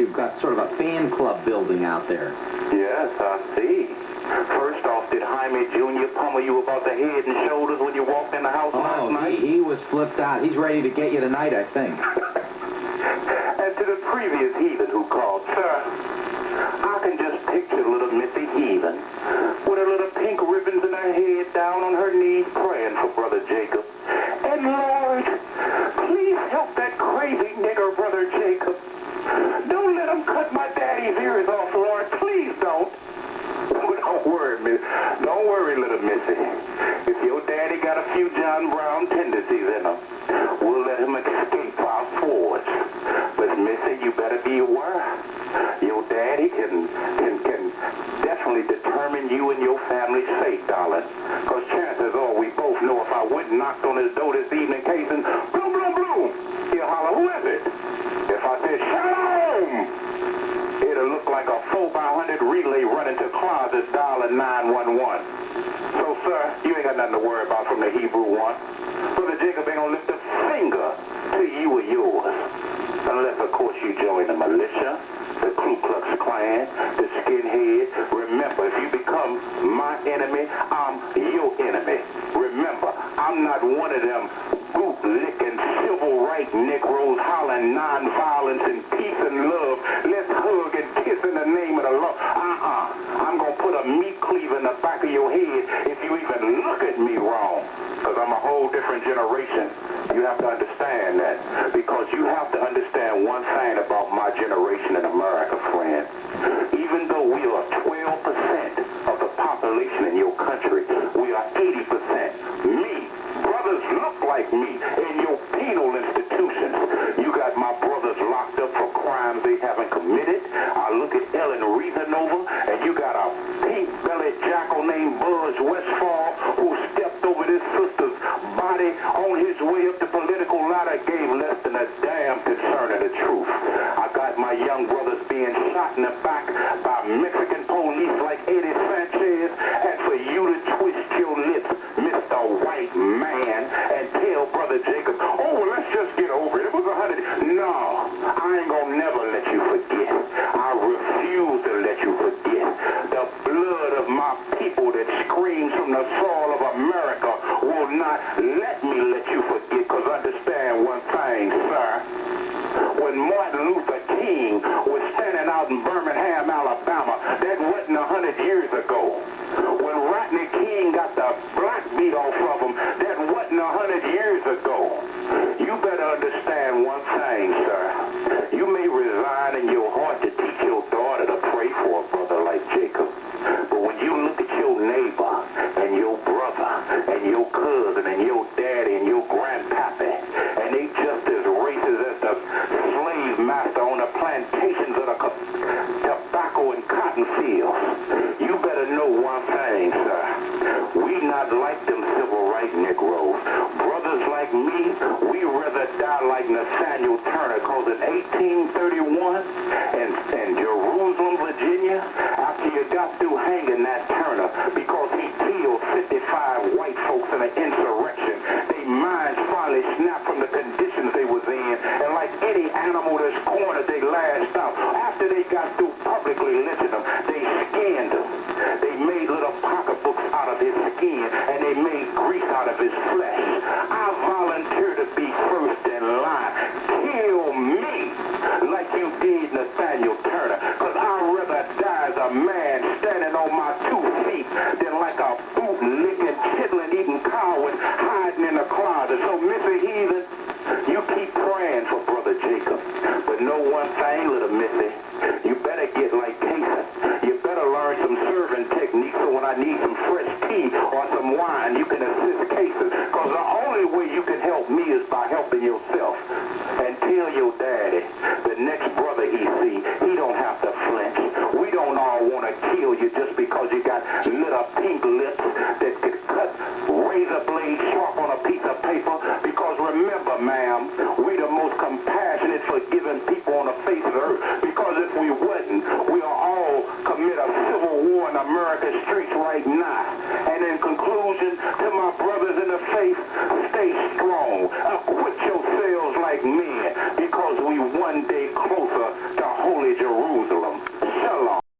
you've got sort of a fan club building out there. Yes, I see. First off, did Jaime Jr. pummel you about the head and shoulders when you walked in the house last night? He was flipped out. He's ready to get you tonight, I think. And to the previous heathen who called, sir, I can just picture little Missy Heathen with her little pink ribbons in her head, down on her knees, praying for Brother Jacob. And Lord, please help that crazy nigger Brother Jacob. Don't let him cut my daddy's ears off, Lord. Please don't. Don't worry, don't worry, little Missy. If your daddy got a few John Brown tendencies in him, we'll let him escape our forwards. But Missy, you better be aware. Your daddy can definitely determine you and your family's fate, darling. Because chances are we both know if I went and knocked on his door this evening, casing, bloom, bloom, bloom, he'll holler, who is it? If I said, Shalom, it'll look like a 4x100 relay running to closet dialing 911. So, sir, you ain't got nothing to worry about from the Hebrew one. Brother Jacob ain't gonna lift a finger to you or yours. Unless, of course, you join the militia, the Ku Klux Klan, the skinhead. Remember, if you become my enemy, I'm your enemy. Remember, I'm not one of them boot-licking, civil rights Negroes hollering nonviolence and peace and love. Let's hug and kiss in the name of the Lord. I'm going to put a meat cleaver in the back of your head if you even look at me wrong. Because I'm a whole different generation. You have to understand that. Because you have to understand one thing about my generation in America, friend. Even though we are 12% of the population in your country, we are 80%. Me, brothers look like me in your penal institutions. You got my brothers locked up for crimes they haven't committed. I look at Ellen Reasonova, and you got a pink-bellied jackal named Buzz Westfall who stepped over this sister's body on his way up the political ladder, gave less than a damn concern of the truth. I got my young brothers being shot in the back by Mexican police like Eddie Sanchez, and for you to twist your lips, Mr. White Man, and tell Brother Jacob, oh, well, let's just get over it. It was 100. No, I ain't gonna never let you forget. I refuse to let you forget. The blood of my people that screams from the soil of America will not let me let you forget, because understand one thing, sir. When Martin Luther King was standing out in Birmingham, Alabama, that wasn't 100 years ago. When Rodney King got the black beat off of him, that wasn't 100 years ago. You better understand one thing, sir. You may resign in your heart to teach your daughter to pray for a brother like Jacob. But when you look at your neighbor and your brother and your cousin and your daddy and your grandpappy, and they just as racist as the slave master on the plantations of the tobacco and cotton fields, you better know one thing, sir. We not like them civil rights Negroes. Brothers like me, we rather die like Nathaniel Turner, because in 1831 in Jerusalem, Virginia, after you got through hanging that Turner because he killed 55 white folks in an insurrection, their minds finally snapped from the conditions they was in, and like any animal that's cornered, they lashed out. After they got through publicly lynching them, they skinned him. They made little pocketbooks out of his skin, and they made grease out of his flesh. I volunteer to be first in line. Kill me like you did Nathaniel Turner, because I'd rather die as a man standing on my 2 feet than like a boot-licking, chitlin'-eating coward hiding in a closet. So, Mr. Heathen, you keep praying for Brother Jacob. But know one thing, little Missy, you better get like Casey. You better learn some serving techniques so when I need some fresh tea or some wine, you can assist Casey. Because the only way you can help me is by helping yourself. And tell your daddy, the next brother he see, he don't have to flinch. We don't all want to kill you just because you got little pink lips that could cut razor blade sharp on a piece of paper. Because remember, ma'am, we the most compassionate, forgiving people on the face of the earth. Because if we wasn't, we'll all commit a civil war in America's streets right now. And in conclusion, to my brothers in the faith, stay strong. Acquit yourselves like men, because we